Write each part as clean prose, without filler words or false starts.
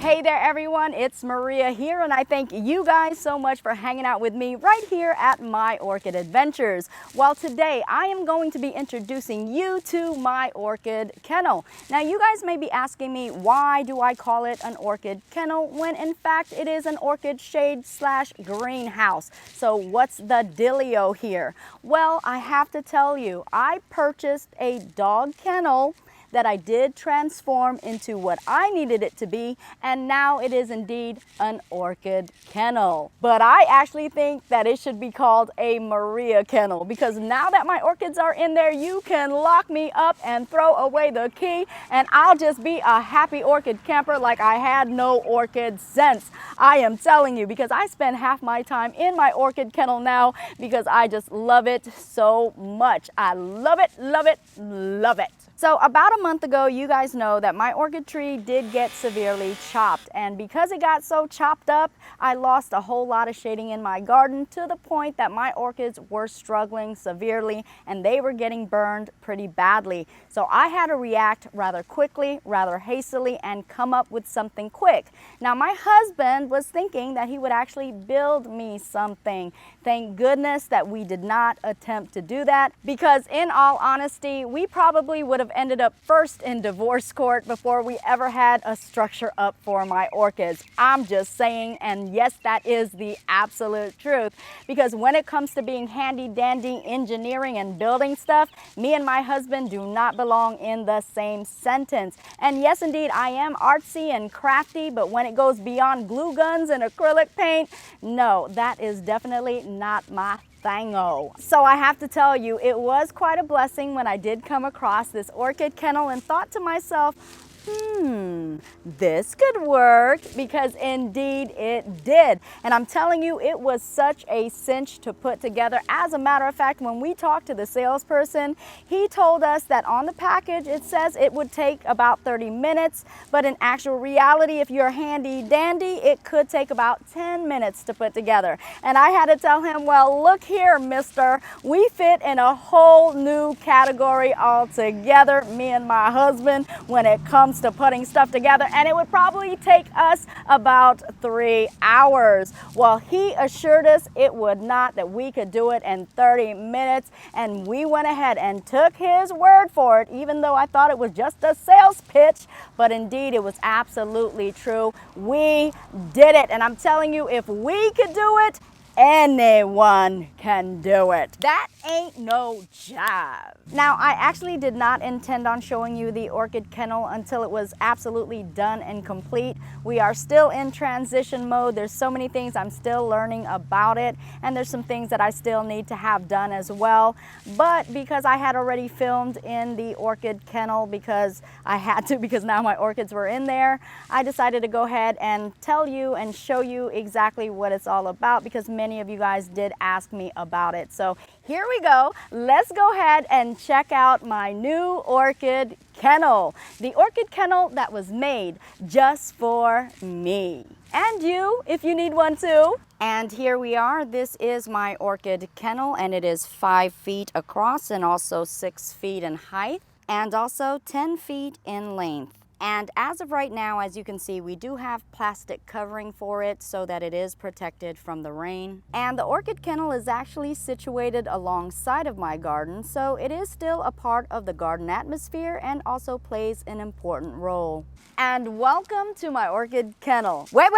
Hey there everyone, it's Maria here, and I thank you guys so much for hanging out with me right here at My Orchid Adventures. Well, today I am going to be introducing you to my orchid kennel. Now you guys may be asking me, why do I call it an orchid kennel when in fact it is an orchid shade slash greenhouse? So what's the dealio here? Well, I have to tell you, I purchased a dog kennel that I did transform into what I needed it to be, and now it is indeed an orchid kennel. But I actually think that it should be called a Maria kennel, because now that my orchids are in there, you can lock me up and throw away the key, and I'll just be a happy orchid camper like I had no orchid sense. I am telling you, because I spend half my time in my orchid kennel now because I just love it so much. I love it, love it, love it. So about a month ago, you guys know that my orchid tree did get severely chopped, and because it got so chopped up, I lost a whole lot of shading in my garden to the point that my orchids were struggling severely and they were getting burned pretty badly. So I had to react rather quickly, rather hastily, and come up with something quick. Now my husband was thinking that he would actually build me something. Thank goodness that we did not attempt to do that, because in all honesty, we probably would have ended up first in divorce court before we ever had a structure up for my orchids. I'm just saying, and yes, that is the absolute truth, because when it comes to being handy dandy engineering and building stuff, me and my husband do not belong in the same sentence. And yes, indeed, I am artsy and crafty, but when it goes beyond glue guns and acrylic paint, no, that is definitely not my thango. So I have to tell you, it was quite a blessing when I did come across this orchid kennel and thought to myself, this could work, because indeed it did. And I'm telling you, it was such a cinch to put together. As a matter of fact, when we talked to the salesperson, he told us that on the package it says it would take about 30 minutes, but in actual reality, if you're handy dandy, it could take about 10 minutes to put together. And I had to tell him, well, look here, mister, we fit in a whole new category altogether, me and my husband, when it comes to putting stuff together, and it would probably take us about 3 hours. Well, he assured us it would not, that we could do it in 30 minutes, and we went ahead and took his word for it, even though I thought it was just a sales pitch, but indeed it was absolutely true. We did it, and I'm telling you, if we could do it, anyone can do it. That ain't no job. Now, I actually did not intend on showing you the orchid kennel until it was absolutely done and complete. We are still in transition mode. There's so many things I'm still learning about it, and there's some things that I still need to have done as well. But because I had already filmed in the orchid kennel, because I had to, because now my orchids were in there, I decided to go ahead and tell you and show you exactly what it's all about, because many of you guys did ask me about it. So here we go. Let's go ahead and check out my new orchid kennel. The orchid kennel that was made just for me. And you, if you need one too. And here we are. This is my orchid kennel, and it is 5 feet across and also 6 feet in height, and also 10 feet in length. And as of right now, as you can see, we do have plastic covering for it so that it is protected from the rain. And the orchid kennel is actually situated alongside of my garden, so it is still a part of the garden atmosphere and also plays an important role. And welcome to my orchid kennel. Wait,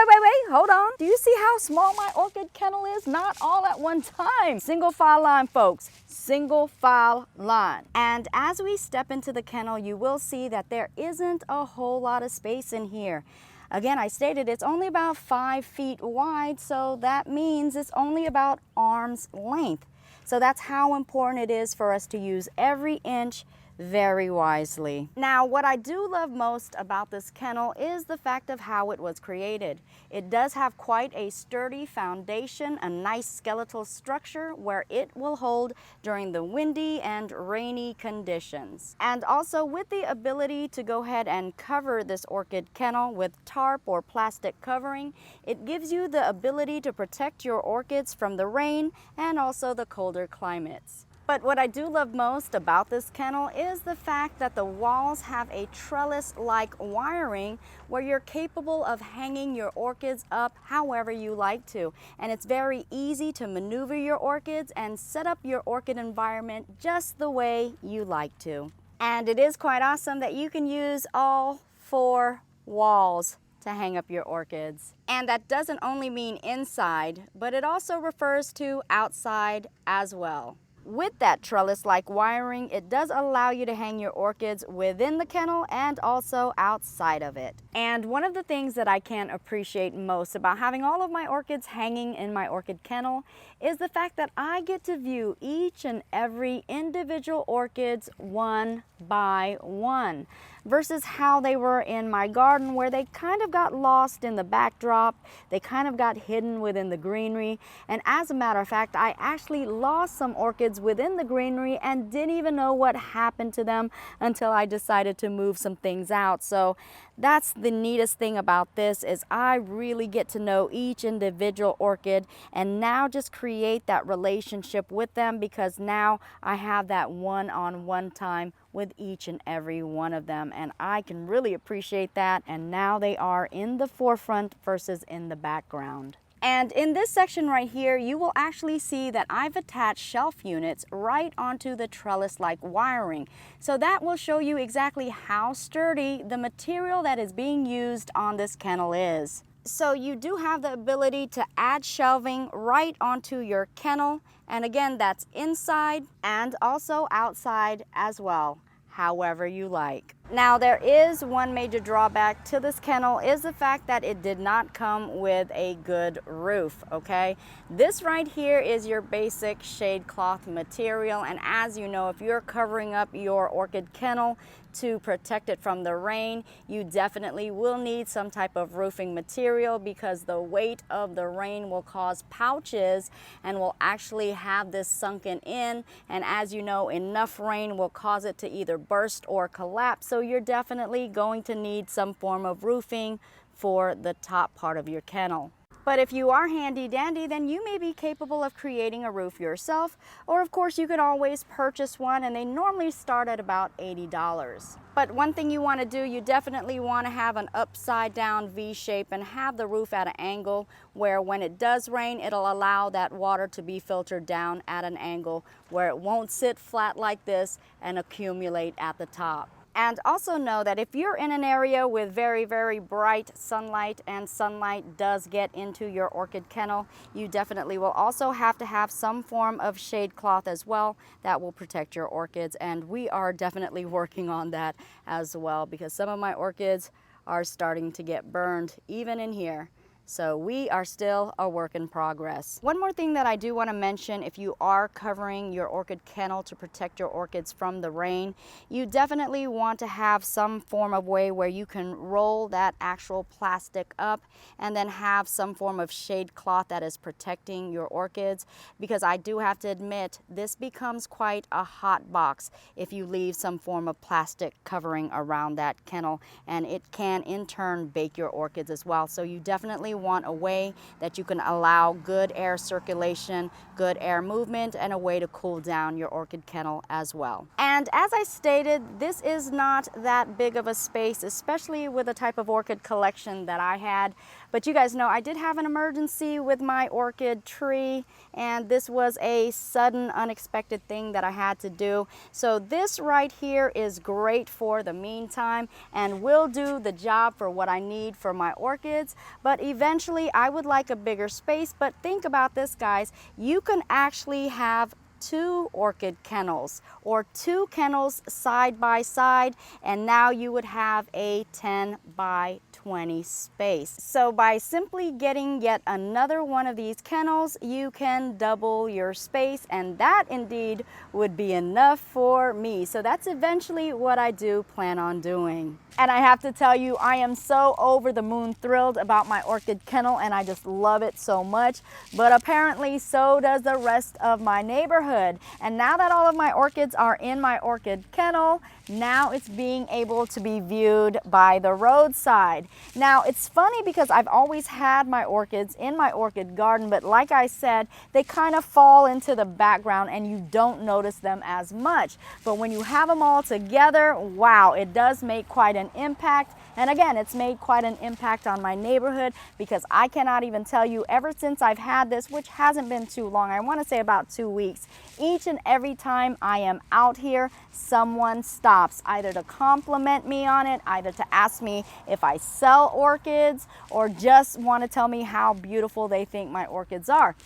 hold on. Do you see how small my orchid kennel is? Not all at one time. Single file line, folks. Single file line. And as we step into the kennel, you will see that there isn't a whole lot of space in here. Again, I stated it's only about 5 feet wide, so that means it's only about arm's length. So that's how important it is for us to use every inch very wisely. Now, what I do love most about this kennel is the fact of how it was created. It does have quite a sturdy foundation, a nice skeletal structure where it will hold during the windy and rainy conditions. And also with the ability to go ahead and cover this orchid kennel with tarp or plastic covering, it gives you the ability to protect your orchids from the rain and also the colder climates. But what I do love most about this kennel is the fact that the walls have a trellis-like wiring where you're capable of hanging your orchids up however you like to. And it's very easy to maneuver your orchids and set up your orchid environment just the way you like to. And it is quite awesome that you can use all 4 walls to hang up your orchids. And that doesn't only mean inside, but it also refers to outside as well. With that trellis-like wiring, it does allow you to hang your orchids within the kennel and also outside of it. And one of the things that I can appreciate most about having all of my orchids hanging in my orchid kennel is the fact that I get to view each and every individual orchids one by one, versus how they were in my garden where they kind of got lost in the backdrop, they kind of got hidden within the greenery. And as a matter of fact, I actually lost some orchids within the greenery and didn't even know what happened to them until I decided to move some things out. So that's the neatest thing about this, is I really get to know each individual orchid and now just create that relationship with them, because now I have that one-on-one time with each and every one of them, and I can really appreciate that. And now they are in the forefront versus in the background. And in this section right here, you will actually see that I've attached shelf units right onto the trellis-like wiring. So that will show you exactly how sturdy the material that is being used on this kennel is. So you do have the ability to add shelving right onto your kennel. And again, that's inside and also outside as well, however you like. Now, there is one major drawback to this kennel, is the fact that it did not come with a good roof, okay? This right here is your basic shade cloth material, and as you know, if you're covering up your orchid kennel to protect it from the rain, you definitely will need some type of roofing material, because the weight of the rain will cause pouches and will actually have this sunken in, and as you know, enough rain will cause it to either burst or collapse. So you're definitely going to need some form of roofing for the top part of your kennel. But if you are handy dandy, then you may be capable of creating a roof yourself, or of course you could always purchase one, and they normally start at about $80. But one thing you want to do, you definitely want to have an upside down V shape and have the roof at an angle where when it does rain, it'll allow that water to be filtered down at an angle where it won't sit flat like this and accumulate at the top. And also know that if you're in an area with very, very bright sunlight, and sunlight does get into your orchid kennel, you definitely will also have to have some form of shade cloth as well that will protect your orchids. And we are definitely working on that as well, because some of my orchids are starting to get burned even in here. So we are still a work in progress. One more thing that I do want to mention, if you are covering your orchid kennel to protect your orchids from the rain, you definitely want to have some form of way where you can roll that actual plastic up and then have some form of shade cloth that is protecting your orchids, because I do have to admit, this becomes quite a hot box if you leave some form of plastic covering around that kennel, and it can in turn bake your orchids as well. So you definitely want a way that you can allow good air circulation, good air movement, and a way to cool down your orchid kennel as well. And as I stated, this is not that big of a space, especially with the type of orchid collection that I had. But you guys know I did have an emergency with my orchid tree, and this was a sudden, unexpected thing that I had to do. So this right here is great for the meantime and will do the job for what I need for my orchids. But eventually I would like a bigger space. But think about this, guys. You can actually have 2 orchid kennels or 2 kennels side by side, and now you would have a 10 by 20 space. So by simply getting yet another one of these kennels, you can double your space, and that indeed would be enough for me. So that's eventually what I do plan on doing. And I have to tell you, I am so over the moon thrilled about my orchid kennel, and I just love it so much. But apparently so does the rest of my neighborhood. And now that all of my orchids are in my orchid kennel, now it's being able to be viewed by the roadside. Now, it's funny because I've always had my orchids in my orchid garden, but like I said, they kind of fall into the background and you don't notice them as much. But when you have them all together, wow, it does make quite an impact. And again, it's made quite an impact on my neighborhood, because I cannot even tell you, ever since I've had this, which hasn't been too long, I want to say about 2 weeks, each and every time I am out here, someone stops either to compliment me on it, either to ask me if I sell orchids, or just want to tell me how beautiful they think my orchids are.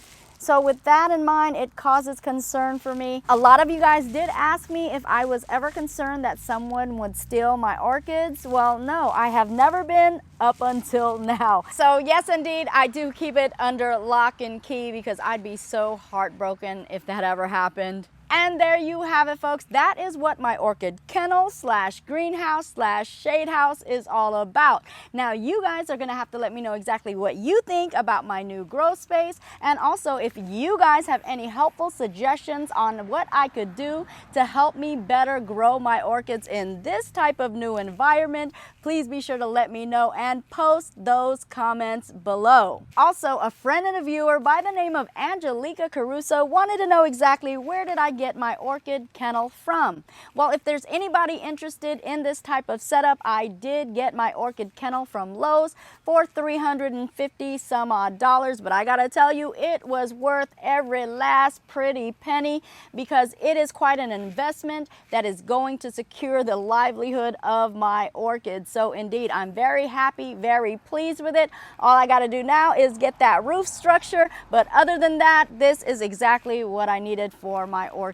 So with that in mind, it causes concern for me. A lot of you guys did ask me if I was ever concerned that someone would steal my orchids. Well, no, I have never been up until now. So yes, indeed, I do keep it under lock and key, because I'd be so heartbroken if that ever happened. And there you have it, folks. That is what my orchid kennel / greenhouse / shade house is all about. Now, you guys are going to have to let me know exactly what you think about my new grow space. And also, if you guys have any helpful suggestions on what I could do to help me better grow my orchids in this type of new environment, please be sure to let me know and post those comments below. Also, a friend and a viewer by the name of Angelica Caruso wanted to know exactly where did I get my orchid kennel from. Well, if there's anybody interested in this type of setup, I did get my orchid kennel from Lowe's for $350 some odd, but I gotta tell you, it was worth every last pretty penny, because it is quite an investment that is going to secure the livelihood of my orchids. So indeed, I'm very happy, very pleased with it. All I gotta do now is get that roof structure, but other than that, this is exactly what I needed for my orchids.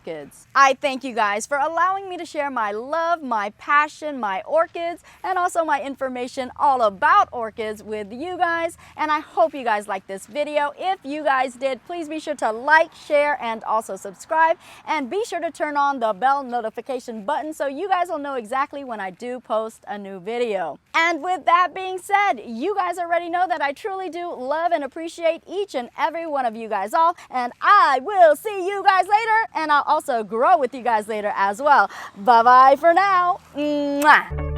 I thank you guys for allowing me to share my love, my passion, my orchids, and also my information all about orchids with you guys. And I hope you guys liked this video. If you guys did, please be sure to like, share, and also subscribe. And be sure to turn on the bell notification button so you guys will know exactly when I do post a new video. And with that being said, you guys already know that I truly do love and appreciate each and every one of you guys all. And I will see you guys later, and I'll also grow with you guys later as well. Bye-bye for now. Mwah.